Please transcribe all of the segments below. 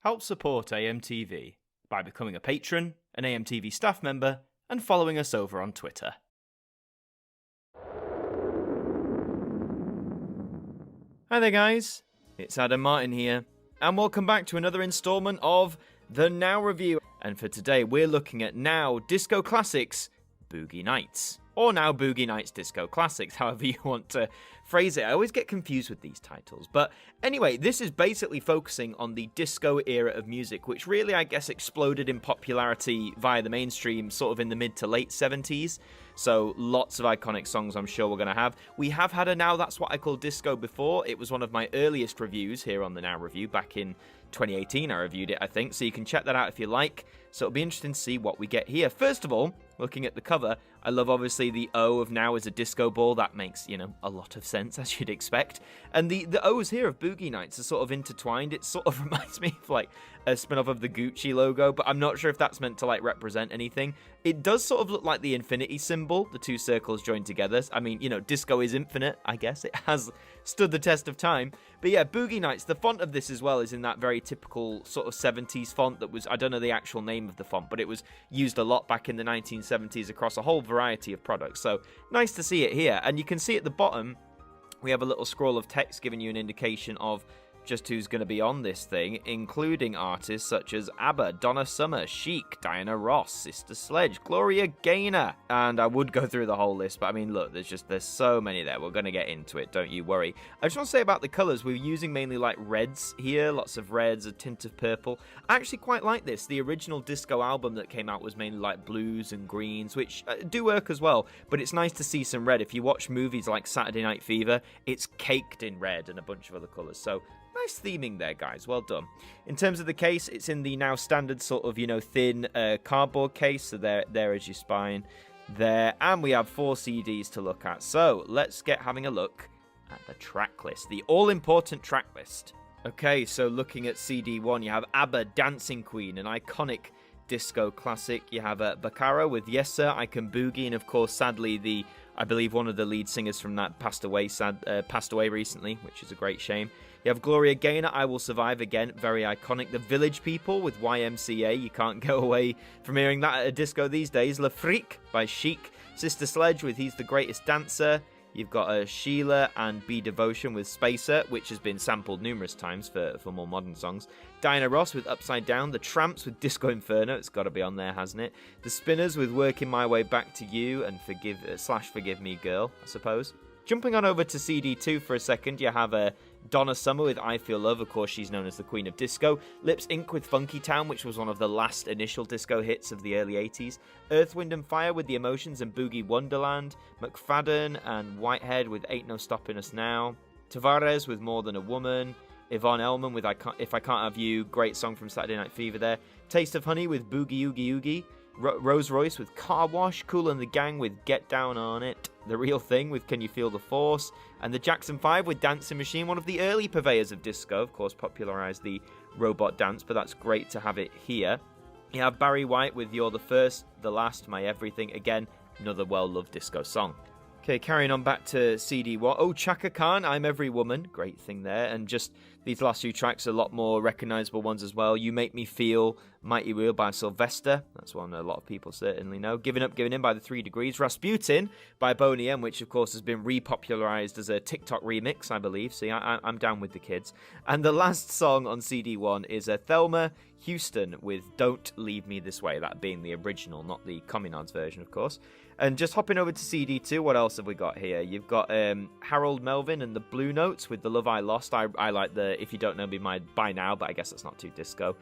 Help support AMTV by becoming a patron, an AMTV staff member, and following us over on Twitter. Hi there guys, it's Adam Martin here, and welcome back to another installment of the Now Review. And for today we're looking at Now Disco Classics Boogie Nights. Or Now Boogie Nights Disco Classics, however you want to phrase it. I always get confused with these titles. But anyway, this is basically focusing on the disco era of music, which really, I guess, exploded in popularity via the mainstream sort of in the mid to late 70s. So lots of iconic songs I'm sure we're going to have. We have had a Now That's What I Call Disco before. It was one of my earliest reviews here on the Now Review. Back in 2018 I reviewed it, I think. So you can check that out if you like. So it'll be interesting to see what we get here. First of all, looking at the cover, I love obviously the O of Now as a disco ball. That makes, a lot of sense, as you'd expect. And the O's here of Boogie Nights are sort of intertwined. It sort of reminds me of like a spin-off of the Gucci logo, but I'm not sure if that's meant to like represent anything. It does sort of look like the infinity symbol, the two circles joined together. I mean, disco is infinite, I guess. It has stood the test of time. But yeah, Boogie Nights, the font of this as well is in that very typical sort of 70s font that was, I don't know the actual name of the font, but it was used a lot back in the 1970s across a whole variety of products. So nice to see it here. And you can see at the bottom, we have a little scroll of text giving you an indication of just who's going to be on this thing, including artists such as ABBA, Donna Summer, Chic, Diana Ross, Sister Sledge, Gloria Gaynor, and I would go through the whole list, but I mean, look, there's so many there. We're going to get into it, don't you worry. I just want to say about the colours, we're using mainly like reds here, lots of reds, a tint of purple. I actually quite like this. The original disco album that came out was mainly like blues and greens, which do work as well, but it's nice to see some red. If you watch movies like Saturday Night Fever, it's caked in red and a bunch of other colours, so nice theming there, guys. Well done. In terms of the case, it's in the now standard sort of, thin cardboard case. So there is your spine there. And we have 4 CDs to look at. So let's get having a look at the track list. The all-important track list. Okay, so looking at CD 1, you have ABBA, Dancing Queen, an iconic disco classic. You have Pekarek with Yes Sir, I Can Boogie. And of course, sadly, I believe one of the lead singers from that passed away recently, which is a great shame. You have Gloria Gaynor, I Will Survive, again, very iconic. The Village People with YMCA, you can't go away from hearing that at a disco these days. Le Freak by Chic. Sister Sledge with He's the Greatest Dancer. You've got Sheila and Be Devotion with Spacer, which has been sampled numerous times for more modern songs. Diana Ross with Upside Down. The Tramps with Disco Inferno. It's got to be on there, hasn't it? The Spinners with Working My Way Back to You and Forgive Me Girl, I suppose. Jumping on over to CD2 for a second, you have Donna Summer with I Feel Love. Of course, she's known as the Queen of Disco. Lips Inc. with Funky Town, which was one of the last initial disco hits of the early 80s. Earth, Wind and Fire with The Emotions and Boogie Wonderland. McFadden and Whitehead with Ain't No Stopping Us Now. Tavares with More Than a Woman. Yvonne Elliman with If I Can't Have You. Great song from Saturday Night Fever there. Taste of Honey with Boogie Oogie Oogie. Rose Royce with Car Wash, Kool and the Gang with Get Down on It, The Real Thing with Can You Feel the Force, and the Jackson 5 with Dancing Machine, one of the early purveyors of disco, of course popularised the robot dance, but that's great to have it here. You have Barry White with You're the First, The Last, My Everything, again, another well-loved disco song. Okay, carrying on back to CD1. Oh, Chaka Khan, I'm Every Woman. Great thing there. And just these last few tracks, a lot more recognisable ones as well. You Make Me Feel, Mighty Real by Sylvester. That's one a lot of people certainly know. Giving Up, Giving In by the 3 Degrees. Rasputin by Boney M, which of course has been repopularised as a TikTok remix, I believe. So yeah, I'm down with the kids. And the last song on CD1 is Thelma Houston with Don't Leave Me This Way. That being the original, not the Communards version, of course. And just hopping over to CD2, what else have we got here? You've got Harold Melvin and the Blue Notes with The Love I Lost. I like the If You Don't Know Me by Now, but I guess that's not too disco.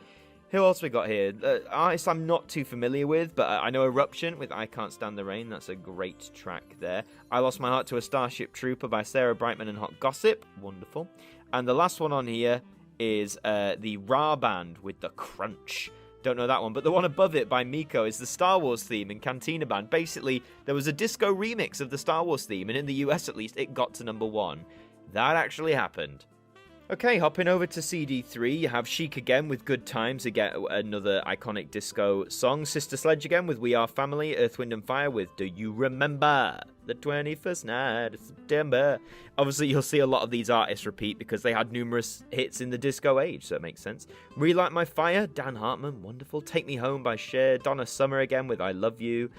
Who else we got here? Artists I'm not too familiar with, but I know Eruption with I Can't Stand the Rain. That's a great track there. I Lost My Heart to a Starship Trooper by Sarah Brightman and Hot Gossip. Wonderful. And the last one on here is the Ra Band with The Crunch. Don't know that one, but the one above it by Miko is the Star Wars theme in Cantina Band. Basically, there was a disco remix of the Star Wars theme, and in the US at least, it got to #1. That actually happened. Okay, hopping over to CD3, you have Chic again with Good Times, again another iconic disco song. Sister Sledge again with We Are Family. Earth, Wind and Fire with Do You Remember? the 21st night of September. Obviously, you'll see a lot of these artists repeat because they had numerous hits in the disco age, so it makes sense. Relight My Fire, Dan Hartman, wonderful. Take Me Home by Cher. Donna Summer again with I Love You.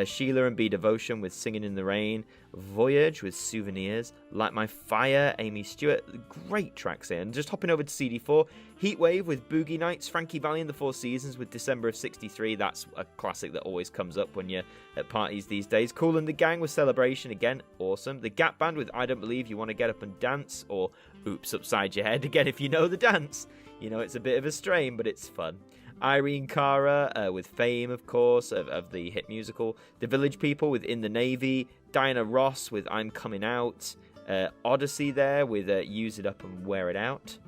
Sheila and B Devotion with Singing in the Rain. Voyage with Souvenirs. Light My Fire, Amy Stewart. Great tracks here. And just hopping over to CD4, Heatwave with Boogie Nights. Frankie Valli and the Four Seasons with December of 63. That's a classic that always comes up when you're at parties these days. Kool and the Gang with Celebration. Again, awesome. The Gap Band with I Don't Believe You Want to Get Up and Dance. Or Oops Upside Your Head. Again, if you know the dance. You know, it's a bit of a strain, but it's fun. Irene Cara with Fame, of course, of the hit musical. The Village People with In the Navy. Diana Ross with I'm Coming Out. Odyssey there with Use It Up and Wear It Out.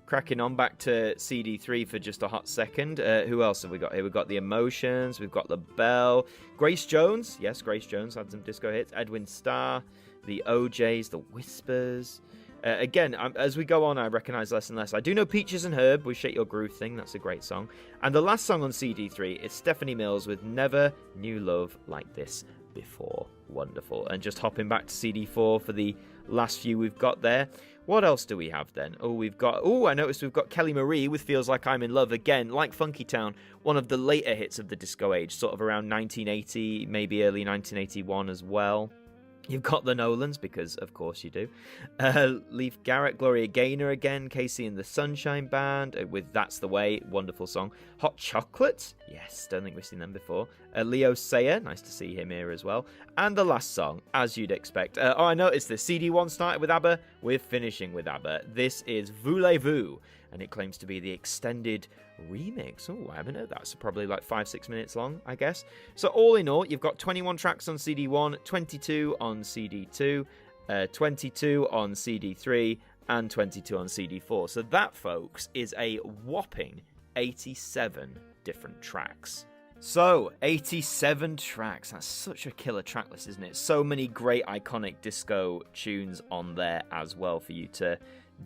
Cracking on back to CD3 for just a hot second. Who else have we got here? We've got The Emotions. We've got LaBelle. Grace Jones. Yes, Grace Jones had some disco hits. Edwin Starr. The OJs. The Whispers. Again, as we go on, I recognise less and less. I do know Peaches and Herb with Shake Your Groove Thing. That's a great song. And the last song on CD3 is Stephanie Mills with Never Knew Love Like This Before. Wonderful. And just hopping back to CD4 for the last few we've got there. What else do we have then? I noticed we've got Kelly Marie with Feels Like I'm in Love. Again, like Funky Town, one of the later hits of the disco age, sort of around 1980, maybe early 1981 as well. You've got the Nolans, because of course you do. Leif Garrett, Gloria Gaynor again, Casey and the Sunshine Band with That's the Way, wonderful song. Hot Chocolate, yes, don't think we've seen them before. Leo Sayer, nice to see him here as well. And the last song, as you'd expect. I noticed this, CD1 started with ABBA, we're finishing with ABBA. This is Voulez-Vous, and it claims to be the extended remix. Oh, I haven't heard that. So probably like 5-6 minutes long, I guess. So all in all, you've got 21 tracks on CD1, 22 on CD2, 22 on CD3, and 22 on CD4. So that, folks, is a whopping 87 different tracks. So, 87 tracks. That's such a killer track list, isn't it? So many great iconic disco tunes on there as well for you to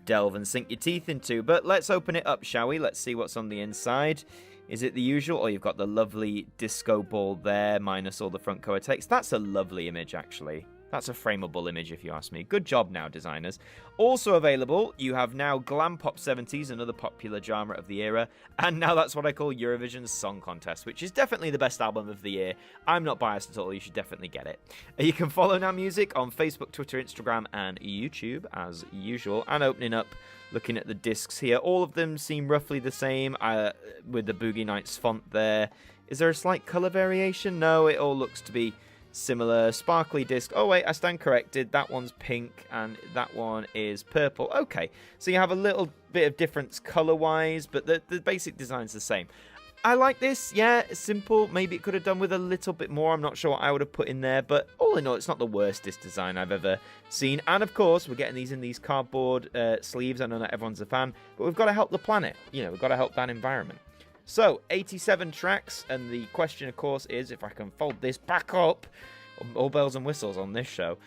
delve and sink your teeth into. But let's open it up, shall we? Let's see what's on the inside. Is it the usual? Or you've got the lovely disco ball there, minus all the front cover text. That's a lovely image, actually. That's a frameable image, if you ask me. Good job now, designers. Also available, you have now Glam Pop 70s, another popular genre of the era. And now that's what I call Eurovision's Song Contest, which is definitely the best album of the year. I'm not biased at all. You should definitely get it. You can follow Now Music on Facebook, Twitter, Instagram, and YouTube, as usual. And opening up, looking at the discs here. All of them seem roughly the same, with the Boogie Nights font there. Is there a slight colour variation? No, it all looks to be similar. Sparkly disc. Oh wait, I stand corrected. That one's pink and that one is purple. Okay, so you have a little bit of difference color-wise, but the basic design's the same. I like this. Yeah, it's simple. Maybe it could have done with a little bit more. I'm not sure what I would have put in there, but all in all, it's not the worst disc design I've ever seen. And of course, we're getting these in these cardboard sleeves. I know not everyone's a fan, but we've got to help the planet. You know, we've got to help that environment. So, 87 tracks, and the question, of course, is, if I can fold this back up, all bells and whistles on this show,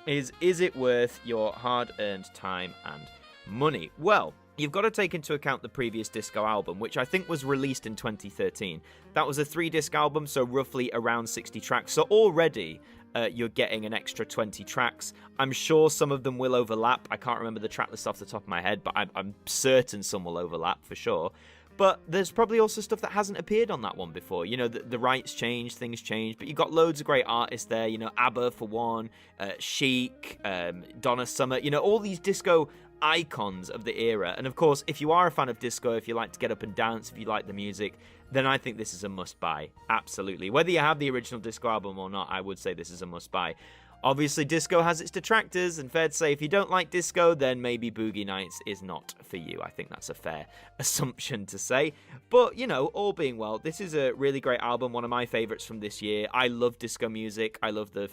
is it worth your hard-earned time and money? Well, you've got to take into account the previous disco album, which I think was released in 2013. That was a 3-disc album, so roughly around 60 tracks. So already, you're getting an extra 20 tracks. I'm sure some of them will overlap. I can't remember the track list off the top of my head, but I'm certain some will overlap for sure. But there's probably also stuff that hasn't appeared on that one before. You know, the rights change, things change, but you've got loads of great artists there. You know, ABBA for one, Chic, Donna Summer, you know, all these disco icons of the era. And of course, if you are a fan of disco, if you like to get up and dance, if you like the music, then I think this is a must-buy. Absolutely. Whether you have the original disco album or not, I would say this is a must-buy. Obviously, disco has its detractors, and fair to say, if you don't like disco, then maybe Boogie Nights is not for you. I think that's a fair assumption to say. But, you know, all being well, this is a really great album, one of my favourites from this year. I love disco music. I love the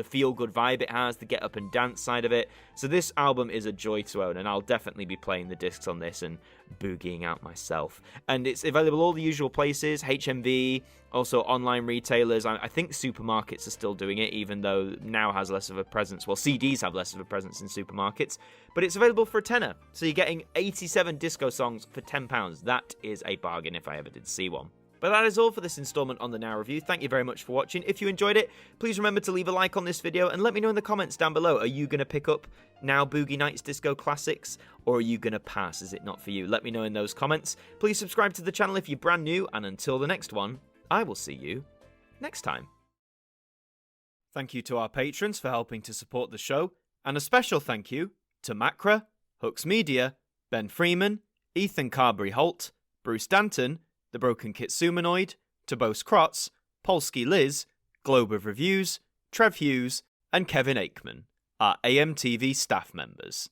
feel-good vibe it has, the get-up-and-dance side of it. So this album is a joy to own, and I'll definitely be playing the discs on this and boogieing out myself. And it's available all the usual places, HMV, also online retailers. I think supermarkets are still doing it, even though Now has less of a presence. Well, CDs have less of a presence in supermarkets. But it's available for a tenner. So you're getting 87 disco songs for £10. That is a bargain if I ever did see one. But that is all for this installment on the Now Review. Thank you very much for watching. If you enjoyed it, please remember to leave a like on this video and let me know in the comments down below. Are you going to pick up Now Boogie Nights Disco Classics, or are you going to pass? Is it not for you? Let me know in those comments. Please subscribe to the channel if you're brand new, and until the next one, I will see you next time. Thank you to our patrons for helping to support the show, and a special thank you to Macra, Hooks Media, Ben Freeman, Ethan Carberry-Holt, Bruce Danton, The Broken Kitsumanoid, Tobos Krotz, Polsky Liz, Globe of Reviews, Trev Hughes, and Kevin Aikman, our AMTV staff members.